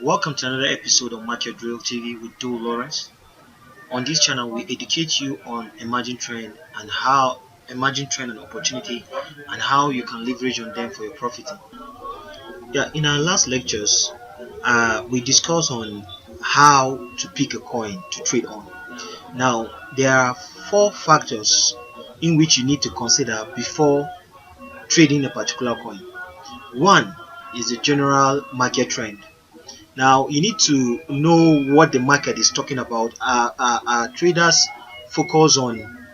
Welcome to another episode of Market Drill TV with Joe Lawrence. On this channel, we educate you on emerging trend and how emerging trend and opportunity and how you can leverage on them for your profiting. Yeah, in our last lectures, we discussed on how to pick a coin to trade on. Now, there are four factors in which you need to consider before trading a particular coin. One is the general market trend. Now you need to know what the market is talking about. Traders focus on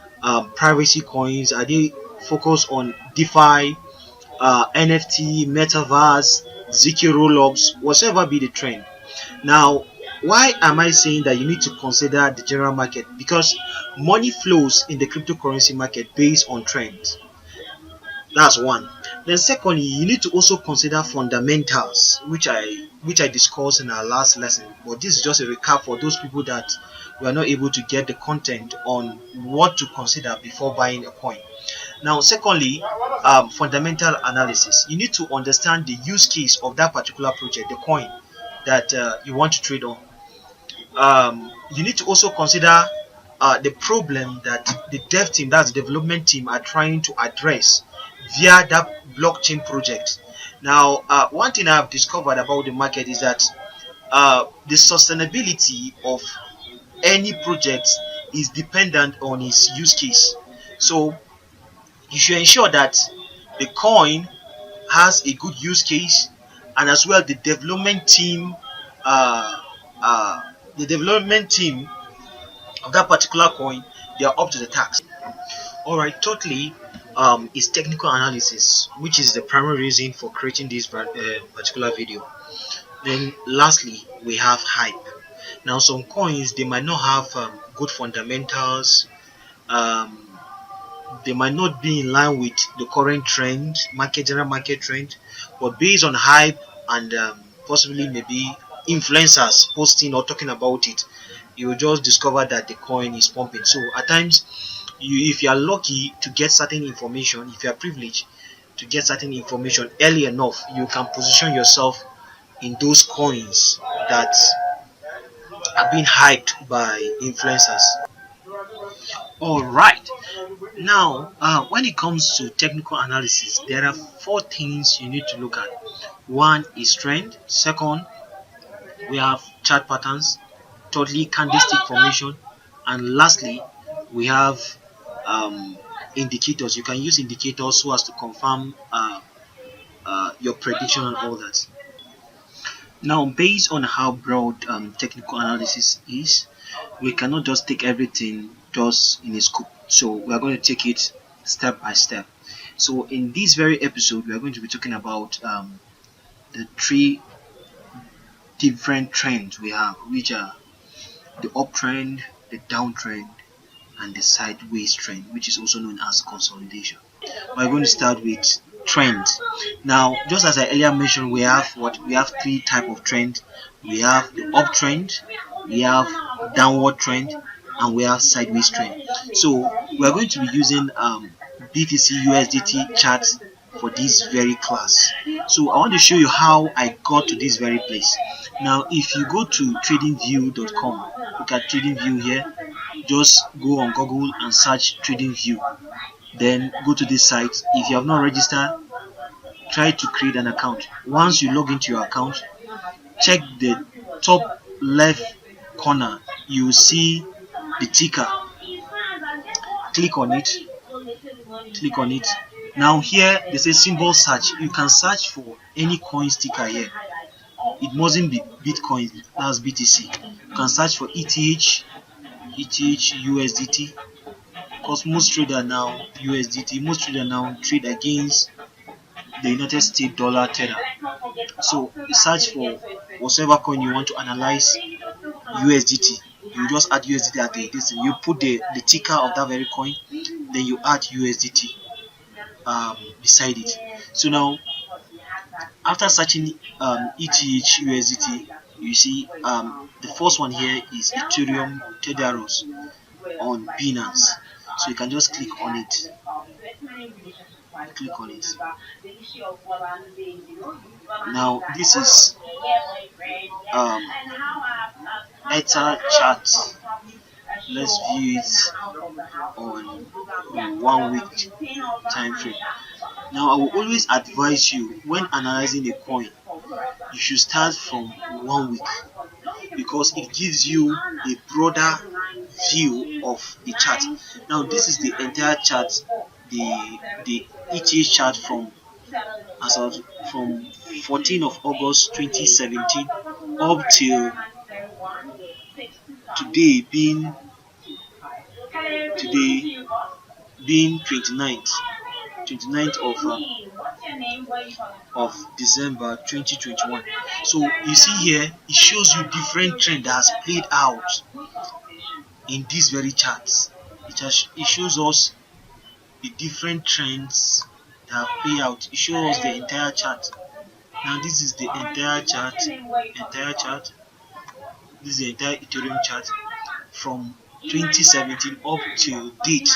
privacy coins? Are they focus on DeFi, NFT, Metaverse, ZK rollups, whatever be the trend? Now, why am I saying that you need to consider the general market? Because money flows in the cryptocurrency market based on trends. That's one. Then secondly, you need to also consider fundamentals, which I discussed in our last lesson. But this is just a recap for those people that were not able to get the content on what to consider before buying a coin. Now, secondly, fundamental analysis. You need to understand the use case of that particular project, the coin that you want to trade on. You need to also consider the problem that the dev team, that's the development team, are trying to address via that blockchain project. Now, one thing I've discovered about the market is that the sustainability of any project is dependent on its use case. So you should ensure that the coin has a good use case, and as well uh, uh, the development team of that particular coin, they are up to the task. All right, totally. Is technical analysis, which is the primary reason for creating this particular video. Then, lastly, we have hype. Now, some coins they might not have good fundamentals. Um, they might not be in line with the current trend, general market trend, but based on hype and possibly maybe influencers posting or talking about it, you will just discover that the coin is pumping. So at times, if you are lucky to get certain information, if you are privileged to get certain information early enough, you can position yourself in those coins that are being hyped by influencers. All right. Now, when it comes to technical analysis, there are four things you need to look at. One is trend. Second, we have chart patterns. Thirdly, candlestick formation, and lastly, we have um, indicators. You can use indicators so as to confirm your prediction and all that. Now, based on how broad technical analysis is, we cannot just take everything just in a scoop. So we are going to take it step by step. So in this very episode, we are going to be talking about the three different trends we have, which are the uptrend, the downtrend, and the sideways trend, which is also known as consolidation. We're going to start with trends. Now, just as I earlier mentioned, we have three type of trend. We have the uptrend, we have downward trend, and we have sideways trend. So we are going to be using BTC USDT charts for this very class. So I want to show you how I got to this very place. Now, if you go to tradingview.com, look at TradingView here. Just go on Google and search TradingView. Then go to this site. If you have not registered, try to create an account. Once you log into your account, check the top left corner. You will see the ticker. Click on it. Click on it. Now here they say symbol search. You can search for any coin sticker here. It mustn't be Bitcoin, that's BTC. You can search for ETH, USDT, because most traders now trade against the United States dollar tether. So you search for whatever coin you want to analyze USDT. You just add USDT at this. You put the ticker of that very coin, then you add USDT beside it. So now, after searching ETH USDT, you see the first one here is Ethereum Tedaros on Binance. So you can just click on it. Click on it. Now this is um Ether chart. Let's view it on 1 week time frame. Now I will always advise you when analyzing a coin, you should start from 1 week because it gives you a broader view of the chart. Now this is the entire chart, the ETA chart from as of from 14th of August 2017 up till today today being 29th of December 2021. So you see here, it shows you different trend that has played out in these very charts. It shows us the different trends that have played out. It shows us the entire chart. Now this is the entire chart. This is the entire Ethereum chart from 2017 up till date.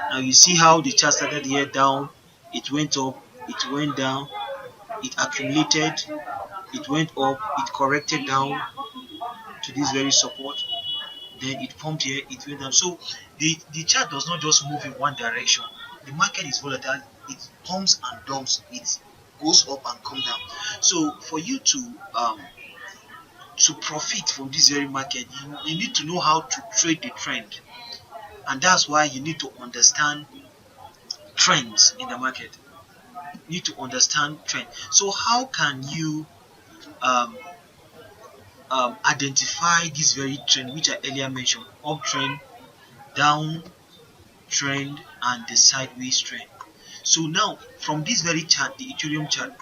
Now you see how the chart started here down, it went up, it went down, it accumulated, it went up, it corrected down to this very support, then it pumped here, it went down. So the chart does not just move in one direction. The market is volatile, it pumps and dumps, it goes up and comes down. So for you to profit from this very market, you need to know how to trade the trend, and that's why you need to understand trends in the market. You need to understand trend. So how can you identify this very trend which I earlier mentioned: uptrend, down trend, and the sideways trend? So now from this very chart, the Ethereum chart,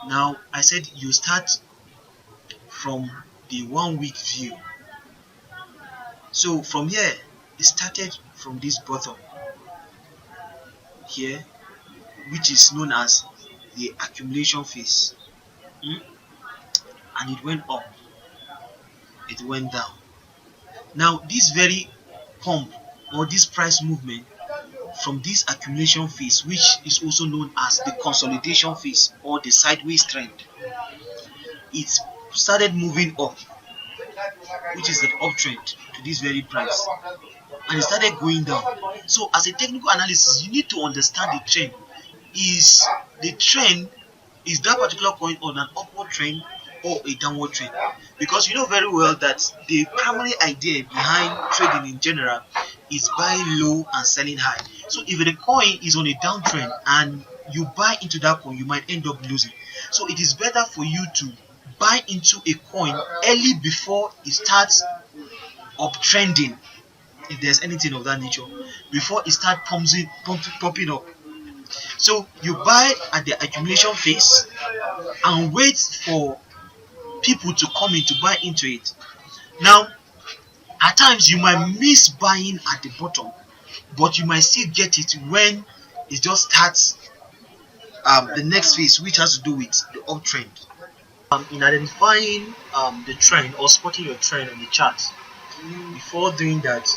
now I said you start from the 1 week view. So from here, it started from this bottom here, which is known as the accumulation phase, and it went up, it went down. Now this very pump or this price movement from this accumulation phase, which is also known as the consolidation phase or the sideways trend, it started moving up, which is the uptrend to this very price, and it started going down. So as a technical analysis, you need to understand the trend. Is that particular coin on an upward trend or a downward trend? Because you know very well that the primary idea behind trading in general is buying low and selling high. So if the coin is on a downtrend and you buy into that coin, you might end up losing. So it is better for you to buy into a coin early before it starts uptrending, if there's anything of that nature, before it starts pumping up. So you buy at the accumulation phase and wait for people to come in to buy into it. Now at times you might miss buying at the bottom, but you might still get it when it just starts the next phase, which has to do with the uptrend. In identifying the trend or spotting your trend on the chart, before doing that,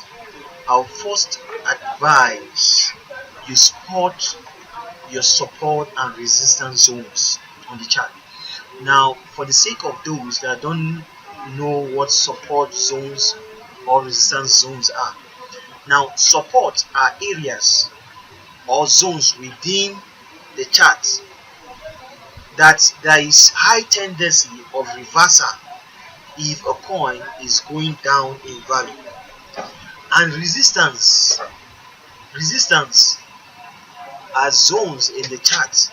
I'll first advise you spot your support and resistance zones on the chart. Now for the sake of those that don't know what support zones or resistance zones are, now support are areas or zones within the chart that there is high tendency of reversal if a coin is going down in value, and resistance are zones in the chart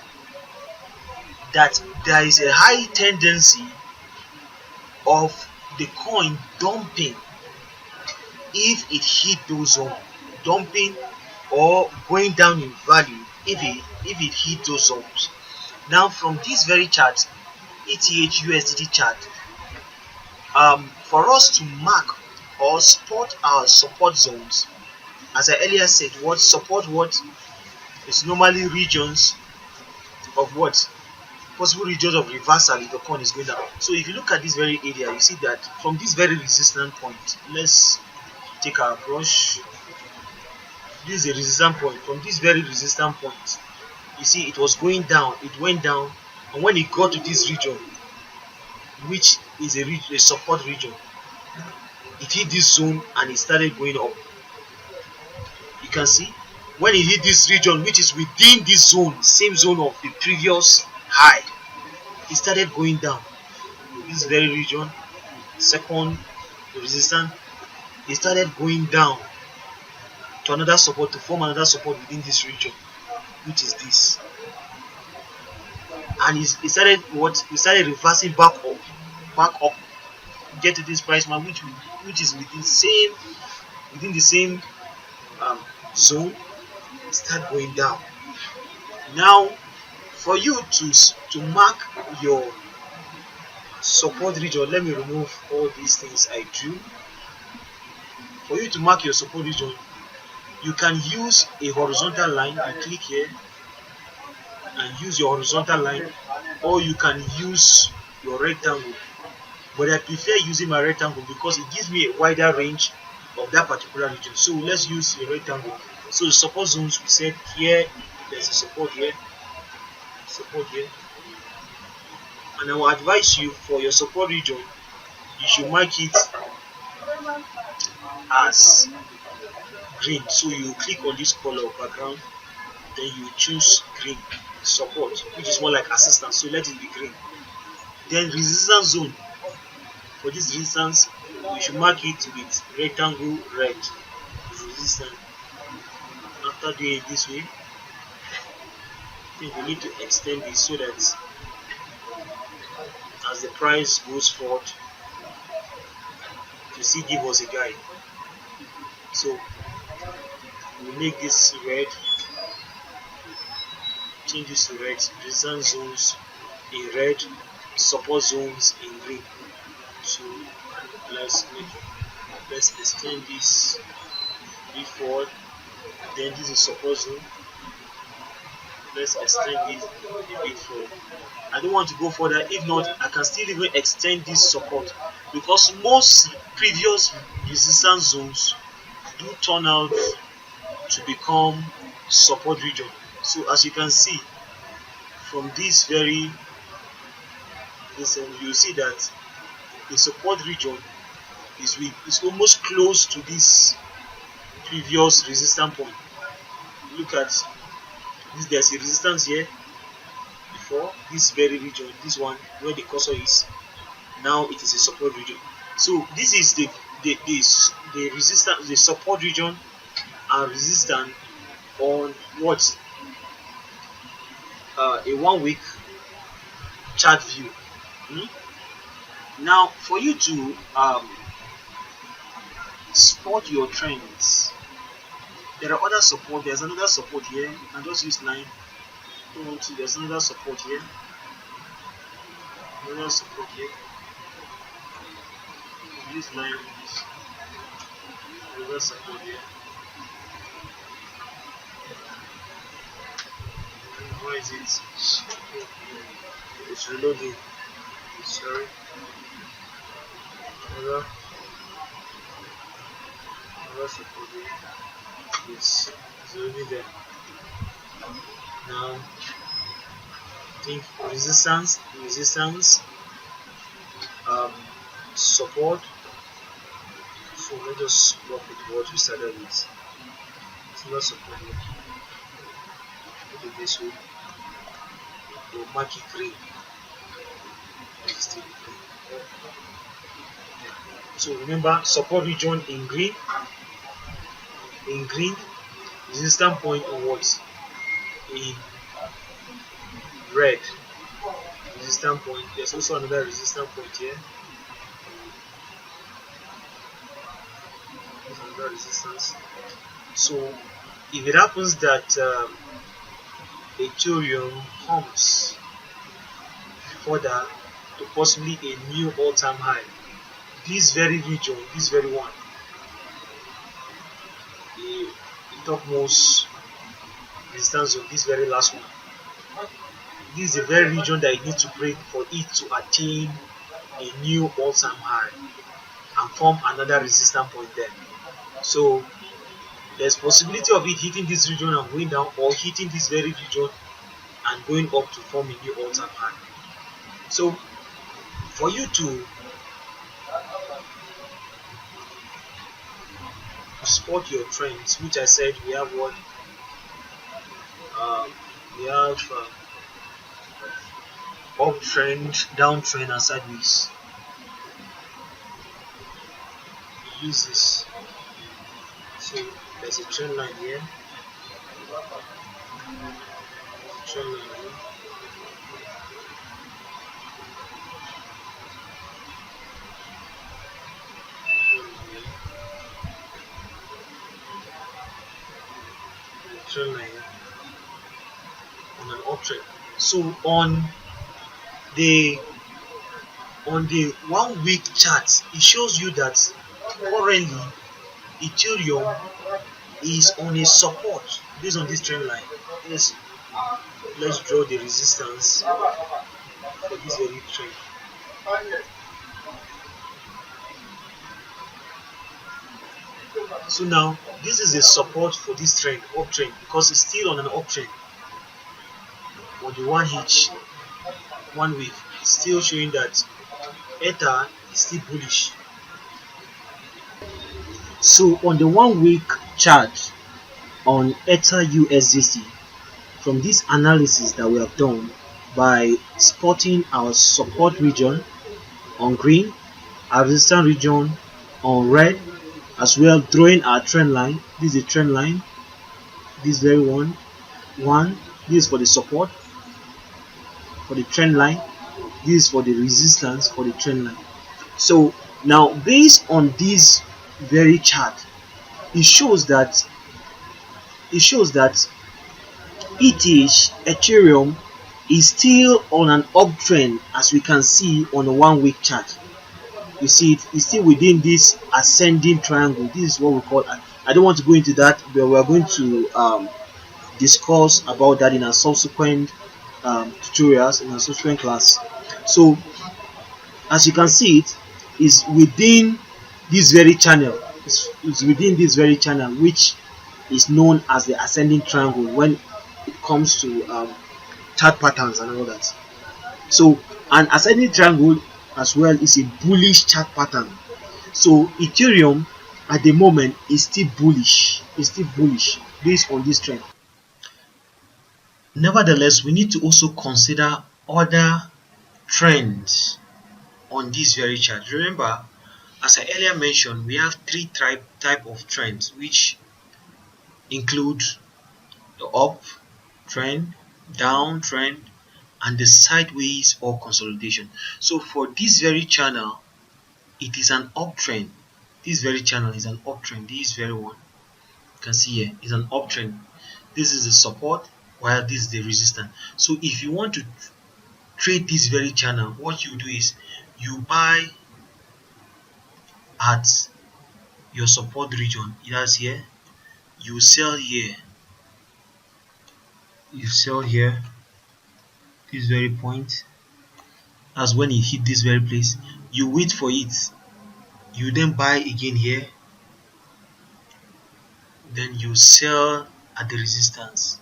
that there is a high tendency of the coin dumping if it hit those zones, dumping or going down in value if it hit those zones. Now from this very chart, ETH USDT chart, for us to mark or spot our support zones, as I earlier said, what is normally regions of what possible regions of reversal if the coin is going down. So if you look at this very area, you see that from this very resistance point, let's take our brush, this is a resistance point. From this very resistance point, you see it was going down, it went down, and when it got to this region, which is a support region. It hit this zone and it started going up. You can see when it hit this region, which is within this zone, same zone of the previous high, it started going down. This very region, second resistance, it started going down to another support, to form another support within this region, which is this. And it started what? It started reversing back up, get to this price mark, which is within the same zone. Start going down. Now, for you to mark your support region, let me remove all these things I drew. For you to mark your support region, you can use a horizontal line. You click here and use your horizontal line, or you can use your rectangle. But I prefer using my rectangle because it gives me a wider range of that particular region. So let's use a rectangle. So the support zones, we said here, there's a support here, and I will advise you, for your support region, you should mark it as green. So you click on this color background, then you choose green support, which is more like assistance, so let it be green. Then resistance zone, for this resistance you should mark it with rectangle red. Resistance. After doing it this way, I think we need to extend this so that as the price goes forward, to see give us a guide. So we make this red, change this to red, resistance zones in red, support zones in green. So let's extend this a bit forward. Then this is support zone. Let's extend it a bit forward. I don't want to go further. If not, I can still even extend this support, because most previous resistance zones do turn out to become support region. So as you can see from this very you see that the support region is almost close to this previous resistance point. Look at this, there's a resistance here before this very region, this one where the cursor is. Now it is a support region. So this is the resistance, the support region and resistance on what a 1 week chart view. Now for you to spot your trends, there are other support. There's another support here, and just use line. There's another support here. Another support here. Use line. Another support here. Why is it? It's reloading. Sorry. Another support here. It's already there. Now I think resistance, support. So let us work with what we started with. It's not support here. Put it this way. We'll mark it green. Still green. So remember, support region in green. In green, resistance point in what? In red. Resistance point. There's also another resistance point here. There's another resistance. So if it happens that Ethereum comes further to possibly a new all-time high, this very region, this very one, the topmost resistance of this very last one, this is the very region that it needs to break for it to attain a new all-time high and form another resistance point there. So there's possibility of it hitting this region and going down, or hitting this very region and going up to form a new all-time high. So For you to spot your trends, which I said we have what um, we have uptrend, downtrend, and sideways. We use this. So there's a trend line here, trend line here, trend line here, on an uptrend. So the on the 1 week chart, it shows you that currently Ethereum is on a support based on this trend line. Let's draw the resistance for this very trend. So now this is a support for this trend, uptrend, because it's still on an uptrend. On the 1 week, it's still showing that Ether is still bullish. So on the 1 week chart on Ether USDC, from this analysis that we have done by spotting our support region on green, our resistance region on red, as well drawing our trend line. This is a trend line, this very one, this is for the support for the trend line, this is for the resistance for the trend line. So now based on this very chart, it shows that Ethereum is still on an uptrend, as we can see on a 1 week chart. You see it's still within this ascending triangle. This is what we call, I don't want to go into that, but we are going to discuss about that in our subsequent tutorials, in our subsequent class. So as you can see, it is within this very channel. It's within this very channel, which is known as the ascending triangle when it comes to chart patterns and all that. So an ascending triangle as well is a bullish chart pattern. So Ethereum at the moment is still bullish. It's still bullish based on this trend. Nevertheless, we need to also consider other trends on this very chart. Remember, as I earlier mentioned, we have three type of trends, which include the up trend, down trend, and the sideways or consolidation. So for this very channel, it is an uptrend. This very channel is an uptrend. This very one, you can see here, is an uptrend. This is the support, while this is the resistance. So if you want to trade this very channel, what you do is you buy at your support region. That's here. You sell here. You sell here. This very point. That's when you hit this very place. You wait for it. You then buy again here. Then you sell at the resistance.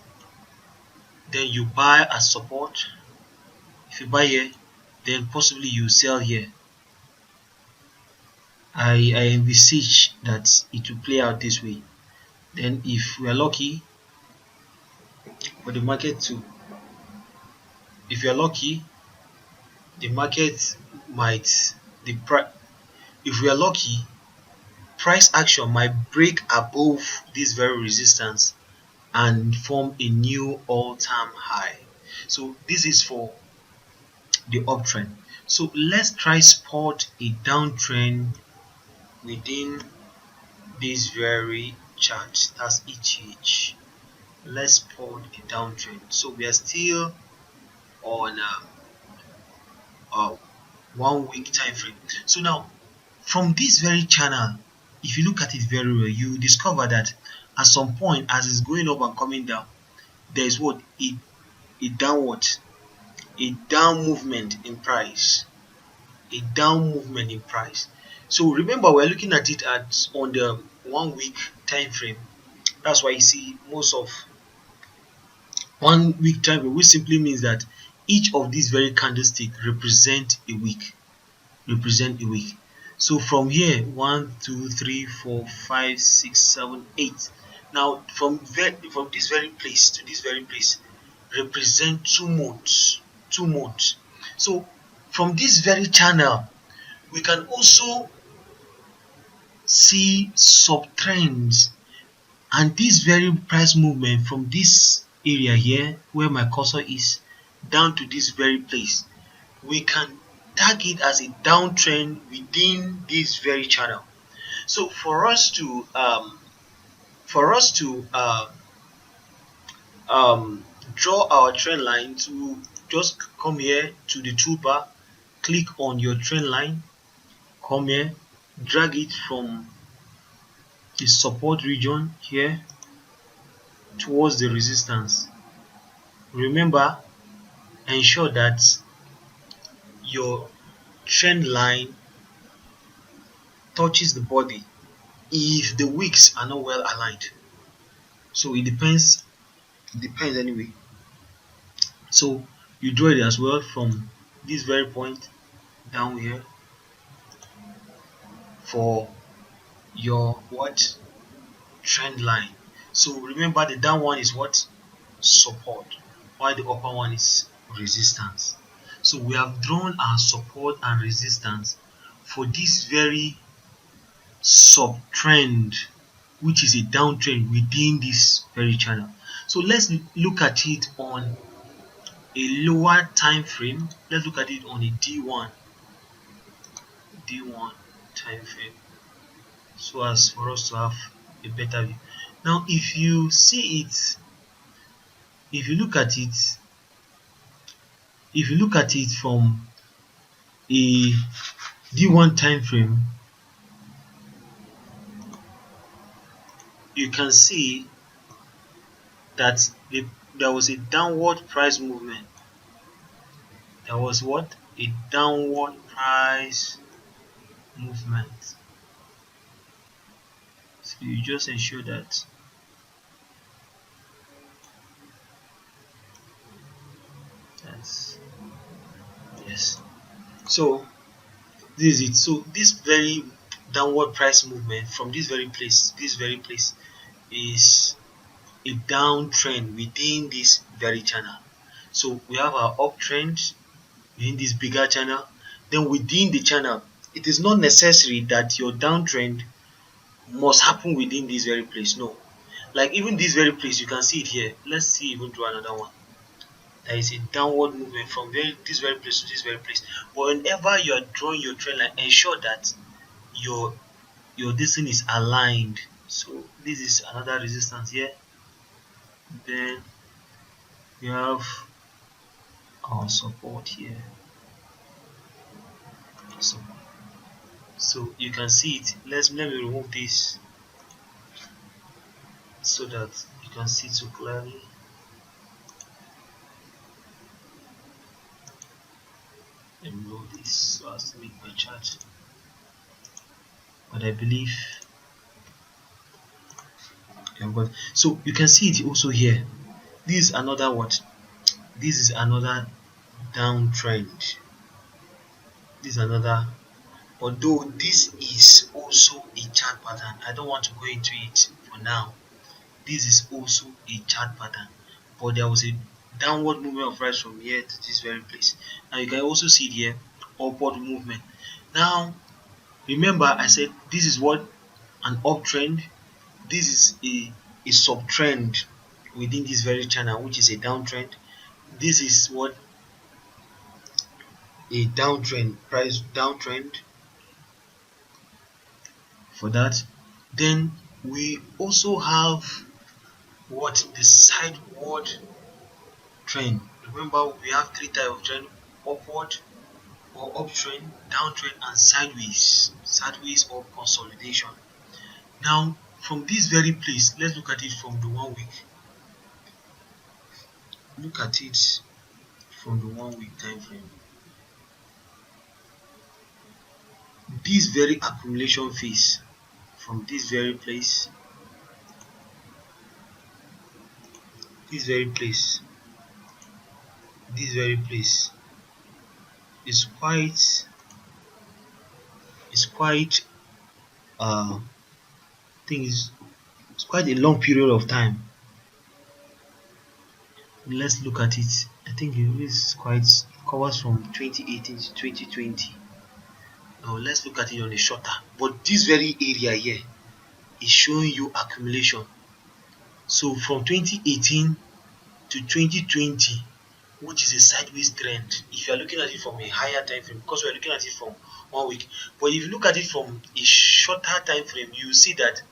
Then you buy at support. If you buy here, then possibly you sell here. I envisage that it will play out this way. Then if we are lucky for the market to, if you are lucky, the market might, if we are lucky, price action might break above this very resistance and form a new all-time high. So this is for the uptrend. So let's try spot a downtrend within this very chart. That's ETH. Let's spot a downtrend. So we are still on a 1 week time frame. So now from this very channel, if you look at it very well, you discover that at some point, as it's going up and coming down, there is what a down movement in price. A down movement in price. So remember, we're looking at it on the 1 week time frame. That's why you see most of 1 week time frame, which simply means that each of these very candlesticks represent a week. represent a week. So from here, 1 2 3 4 5 6 7 8. Now from this very place to this very place represent 2 months. 2 months. So from this very channel we can also see sub trends, and this very price movement from this area here where my cursor is down to this very place, we can tag it as a downtrend within this very channel. So for us to draw our trend line, to just come here to the toolbar, click on your trend line, come here, drag it from the support region here towards the resistance. Remember, ensure that your trend line touches the body if the wicks are not well aligned. So it depends anyway. So you draw it as well from this very point down here for your what trend line. So remember, the down one is what support, while the upper one is resistance. So we have drawn our support and resistance for this very sub trend, which is a downtrend within this very channel. So let's look at it on a lower time frame. Let's look at it on a D1 time frame, so as for us to have a better view. Now if you see it, if you look at it from a D1 time frame, you can see that there was a downward price movement. There was what? A downward price movement. So you just ensure that yes. So this is it. So this very downward price movement from this very place is a downtrend within this very channel. So we have our uptrend within this bigger channel. Then within the channel, it is not necessary that your downtrend must happen within this very place. No, like even this very place, you can see it here. Let's see, even draw another one. There is a downward movement from this very place to this very place. But whenever you are drawing your trend line, ensure that your this thing is aligned. So this is another resistance here. Then we have our support here. So you can see it. Let me remove this so that you can see it clearly. Let me remove this so as to make my chart. But I believe, so you can see it also here. This is another what? This is another downtrend. This is another, although this is also a chart pattern. I don't want to go into it for now. This is also a chart pattern, but there was a downward movement of price from here to this very place. Now you can also see it here, upward movement. Now remember, I said this is what an uptrend. This is a subtrend within this very channel, which is a downtrend. This is what a downtrend, price downtrend for that. Then we also have what the sideward trend. Remember, we have three types of trend: upward or uptrend, downtrend, and sideways or consolidation. Now from this very place, let's look at it from the 1 week. Look at it from the 1 week time frame. This very accumulation phase from this very place, this very place is quite is quite I think it's quite a long period of time. Let's look at it. I think it is quite, it covers from 2018 to 2020. Now let's look at it on a shorter. But this very area here is showing you accumulation. So from 2018 to 2020, which is a sideways trend, if you are looking at it from a higher time frame, because we are looking at it from 1 week. But if you look at it from a shorter time frame, you see that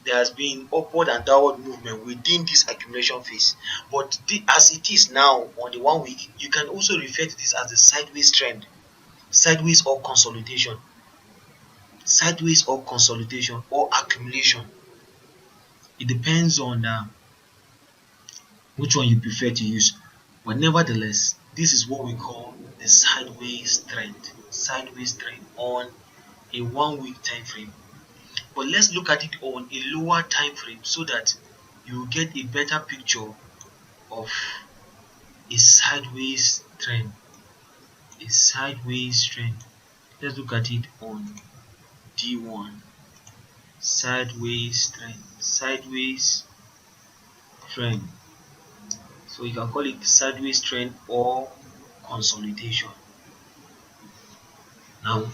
there has been upward and downward movement within this accumulation phase. But as it is now on the 1 week, you can also refer to this as the sideways trend, sideways or consolidation, or accumulation. It depends on which one you prefer to use. But nevertheless, this is what we call the sideways trend on a 1 week time frame. But let's look at it on a lower time frame so that you get a better picture of a sideways trend. Let's look at it on D1. Sideways trend. So you can call it sideways trend or consolidation. Now,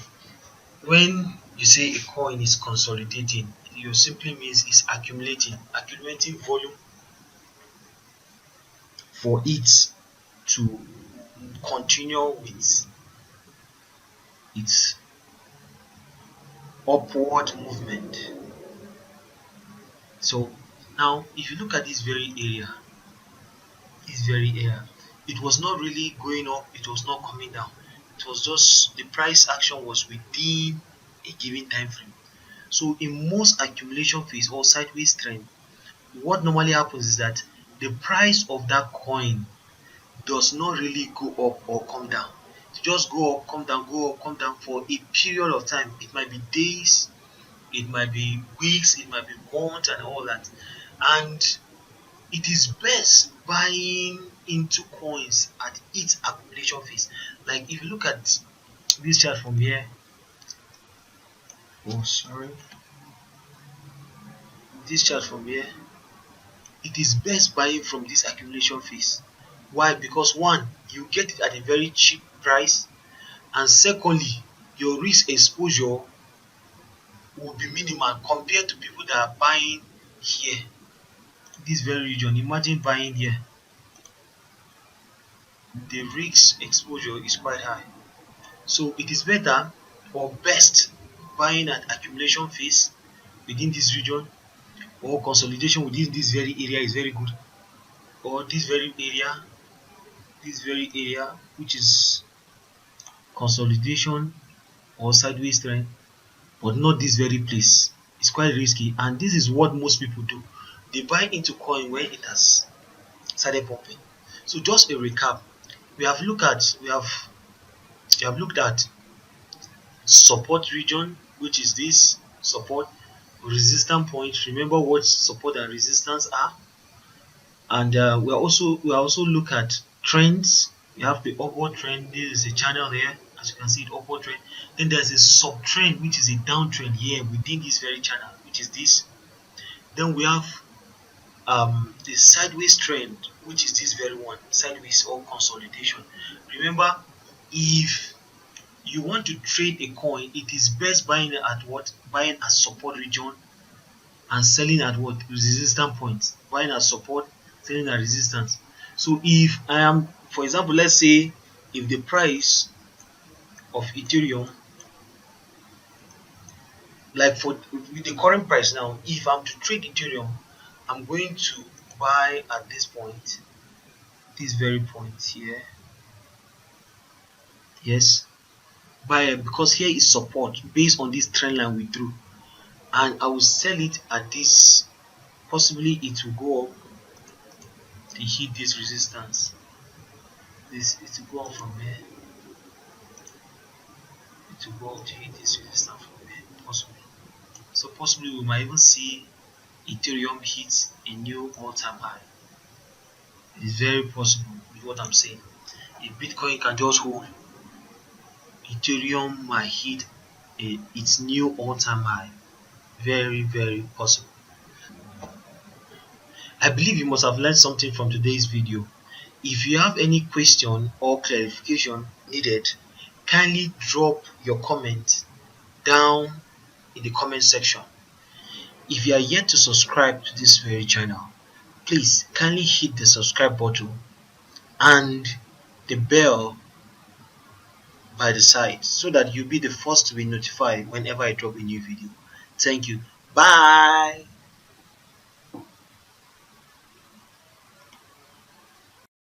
when you say a coin is consolidating, it simply means it's accumulating volume for it to continue with its upward movement. So now if you look at this very area, it was not really going up, it was not coming down. It was just the price action was within a given time frame. So in most accumulation phase or sideways trend, what normally happens is that the price of that coin does not really go up or come down. It just go up, come down, go up, come down for a period of time. It might be days, it might be weeks, it might be months and all that. And it is best buying into coins at its accumulation phase. Like if you look at this chart from here, this chart from here, it is best buying from this accumulation phase. Why? Because one, you get it at a very cheap price, and secondly, your risk exposure will be minimal compared to people that are buying here, this very region. Imagine buying here, the risk exposure is quite high. So it is better or best buying at accumulation phase within this region, or consolidation within this very area is very good, or this very area which is consolidation or sideways trend, but not this very place. It's quite risky, and this is what most people do. They buy into coin when it has started pumping. So just a recap, we have looked at support region, which is this support, resistance point. Remember what support and resistance are. And we also look at trends. We have the upward trend. This is a channel there, as you can see, it upward trend. Then there's a sub trend, which is a downtrend here within this very channel, which is this. Then we have the sideways trend, which is this very one, sideways or consolidation. Remember, if you want to trade a coin, it is best buying at what? Buying at support region and selling at what? Resistance points. Buying at support, selling at resistance. So if I am, for example, let's say if the price of Ethereum, like for with the current price now, if I'm to trade Ethereum, I'm going to buy at this point, this very point here. Yes, buy, because here is support based on this trend line we drew, and I will sell it at this. Possibly it will go up to hit this resistance. It will go up from here. It will go up to hit this resistance from here, possibly. So possibly we might even see Ethereum hits a new all-time high. It is very possible with what I'm saying. If Bitcoin can just hold, Ethereum might hit its new all-time high. Very, very possible. I believe you must have learned something from today's video. If you have any question or clarification needed, kindly drop your comment down in the comment section. If you are yet to subscribe to this very channel, please kindly hit the subscribe button and the bell by the side so that you'll be the first to be notified whenever I drop a new video. Thank you. Bye.